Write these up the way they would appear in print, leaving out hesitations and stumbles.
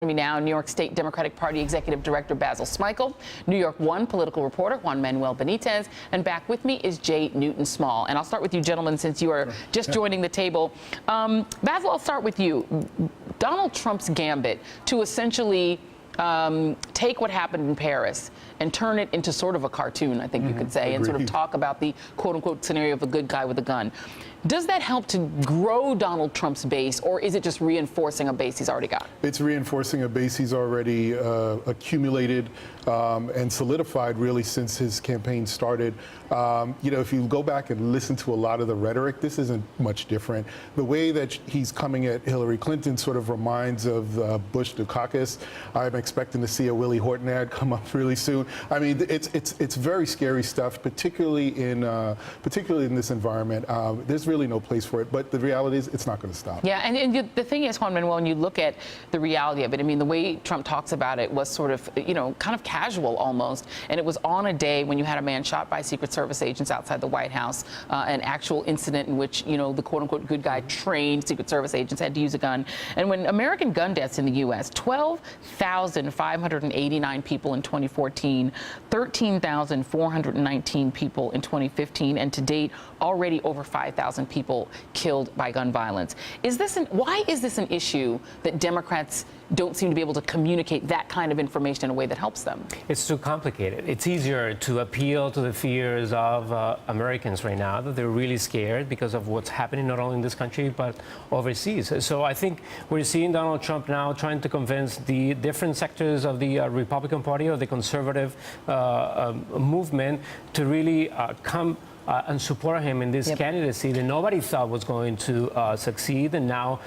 Me now, New York State Democratic Party Executive Director Basil Smikle, New York One political reporter Juan Manuel Benitez, and back with me is Jay Newton-Small. And I'll start with you, gentlemen, since you are just joining the table. Basil, I'll start with you. Donald Trump's gambit to essentially take what happened in Paris and turn it into sort of a cartoon, I think you could say, and sort of talk about the quote-unquote scenario of a good guy with a gun. Does that help to grow Donald Trump's base, or is it just reinforcing a base he's already got? It's reinforcing a base he's already accumulated and solidified, really, since his campaign started. You know, if you go back and listen to a lot of the rhetoric, this isn't much different. The way that he's coming at Hillary Clinton sort of reminds of Bush Dukakis. I'm expecting to see a Willie Horton ad come up really soon. I mean, it's very scary stuff, particularly in this environment. There's really no place for it, but the reality is it's not going to stop. Yeah, and the thing is, Juan Manuel, when you look at the reality of it, I mean, the way Trump talks about it was sort of, you know, kind of casual almost, and it was on a day when you had a man shot by Secret Service agents outside the White House, an actual incident in which, you know, the quote-unquote good guy trained Secret Service agents had to use a gun. And when American gun deaths in the U.S., 12,589 people in 2014, 13,419 people in 2015, and to date, already over 5,000 people killed by gun violence. Why is this an issue that Democrats don't seem to be able to communicate that kind of information in a way that helps them? It's too complicated. It's easier to appeal to the fears of Americans right now, that they're really scared because of what's happening not only in this country but overseas. So I think we're seeing Donald Trump now trying to convince the different sectors of the Republican Party or the conservative movement to really come and support him in this candidacy that nobody thought was going to succeed. And now,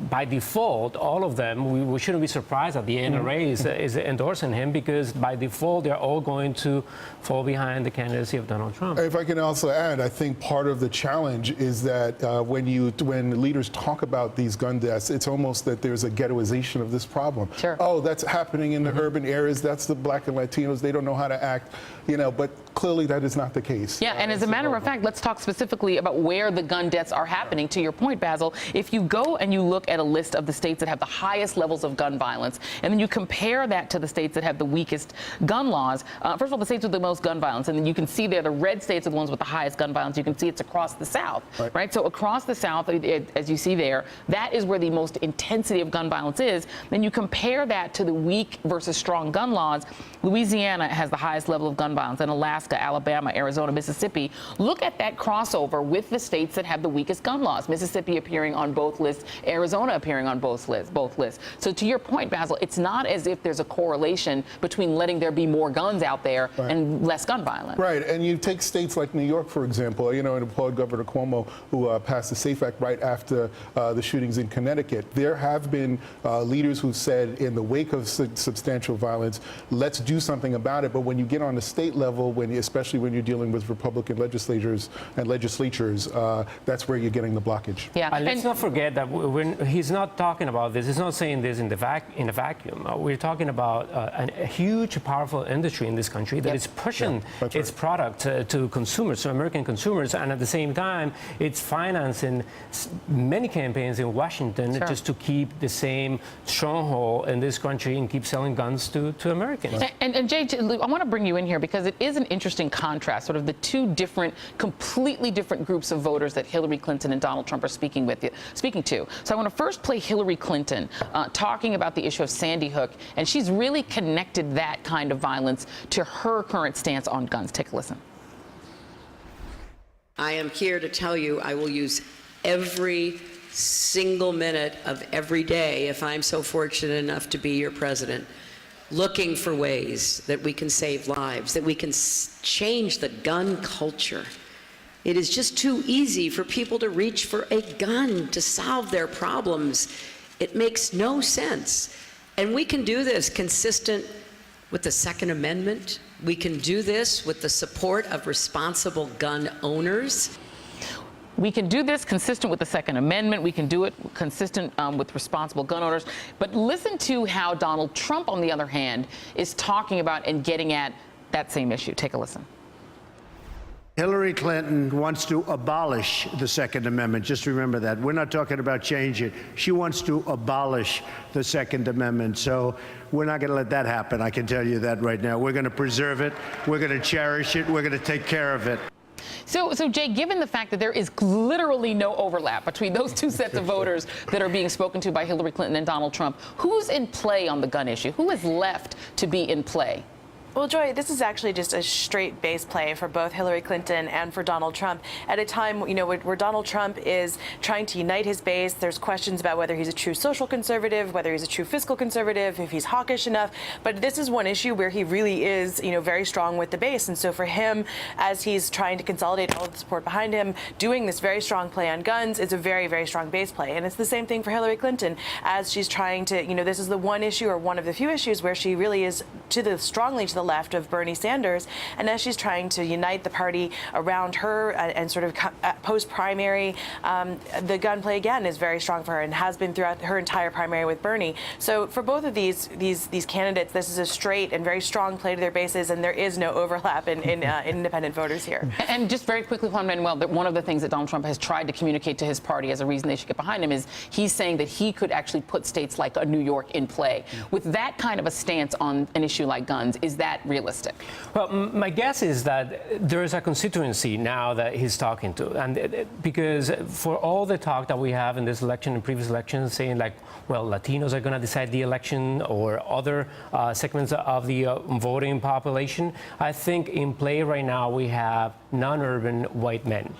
by default, all of them, we shouldn't be surprised that the NRA is endorsing him, because by default, they're all going to fall behind the candidacy of Donald Trump. If I can also add, I think part of the challenge is that when leaders talk about these gun deaths, it's almost that there's a ghettoization of this problem. Sure. Oh, that's happening in the urban areas. That's the Black and Latinos. They don't know how to act, you know, but clearly that is not the case. Yeah, and as a matter of fact, let's talk specifically about where the gun deaths are happening. To your point, Basil, if you go and you look at a list of the states that have the highest levels of gun violence, and then you compare that to the states that have the weakest gun laws, first of all, the states with the most gun violence, and then you can see there the red states are the ones with the highest gun violence. You can see it's across the South, right? So across the South, as you see there, that is where the most intensity of gun violence is. Then you compare that to the weak versus strong gun laws. Louisiana has the highest level of gun violence, and Alaska, Alabama, Arizona, Mississippi. Look at that crossover with the states that have the weakest gun laws. Mississippi appearing on both lists, Arizona appearing on both lists. So to your point, Basil, it's not as if there's a correlation between letting there be more guns out there and less gun violence. Right, and you take states like New York, for example, you know, and applaud Governor Cuomo, who passed the SAFE Act right after the shootings in Connecticut. There have been leaders who said, in the wake of substantial violence, let's do something about it. But when you get on the state level, especially when you're dealing with Republican legislatures, that's where you're getting the blockage. Yeah, let's not forget that he's not talking about this. He's not saying this in a vacuum. We're talking about a huge, powerful industry in this country that is pushing its product to consumers, to American consumers, and at the same time, it's financing many campaigns in Washington just to keep the same stronghold in this country and keep selling guns to Americans. And Jay, I want to bring you in here because it is an interesting contrast, sort of the two completely different groups of voters that Hillary Clinton and Donald Trump are speaking to. So I want to first play Hillary Clinton talking about the issue of Sandy Hook, and she's really connected that kind of violence to her current stance on guns. Take a listen. I am here to tell you I will use every single minute of every day, if I'm so fortunate enough to be your president, looking for ways that we can save lives, that we can change the gun culture. It is just too easy for people to reach for a gun to solve their problems. It makes no sense. And we can do this consistent with the Second Amendment. We can do this with the support of responsible gun owners. We can do this consistent with the Second Amendment. We can do it consistent with responsible gun owners. But listen to how Donald Trump, on the other hand, is talking about and getting at that same issue. Take a listen. Hillary Clinton wants to abolish the Second Amendment. Just remember that. We're not talking about change it. She wants to abolish the Second Amendment. So we're not going to let that happen. I can tell you that right now. We're going to preserve it. We're going to cherish it. We're going to take care of it. So Jay, given the fact that there is literally no overlap between those two sets of voters that are being spoken to by Hillary Clinton and Donald Trump, who's in play on the gun issue? Who is left to be in play? Well, Joy, this is actually just a straight base play for both Hillary Clinton and for Donald Trump at a time, you know, where Donald Trump is trying to unite his base. There's questions about whether he's a true social conservative, whether he's a true fiscal conservative, if he's hawkish enough. But this is one issue where he really is, you know, very strong with the base. And so for him, as he's trying to consolidate all of the support behind him, doing this very strong play on guns is a very, very strong base play. And it's the same thing for Hillary Clinton as she's trying to, you know, this is the one issue or one of the few issues where she really is strongly to the left of Bernie Sanders, and as she's trying to unite the party around her and sort of post-primary, the gun play again is very strong for her and has been throughout her entire primary with Bernie. So for both of these candidates, this is a straight and very strong play to their bases, and there is no overlap in independent voters here. And just very quickly, Juan Manuel, that one of the things that Donald Trump has tried to communicate to his party as a reason they should get behind him is he's saying that he could actually put states like New York in play. With that kind of a stance on an issue like guns, is that realistic? Well, my guess is that there is a constituency now that he's talking to, and because for all the talk that we have in this election and previous elections, saying like, well, Latinos are going to decide the election or other segments of the voting population, I think in play right now we have non-urban white men,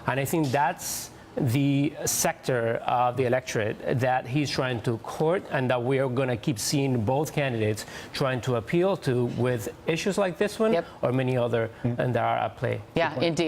and I think that's the sector of the electorate that he's trying to court and that we are going to keep seeing both candidates trying to appeal to with issues like this one or many other that are at play. Yeah, indeed.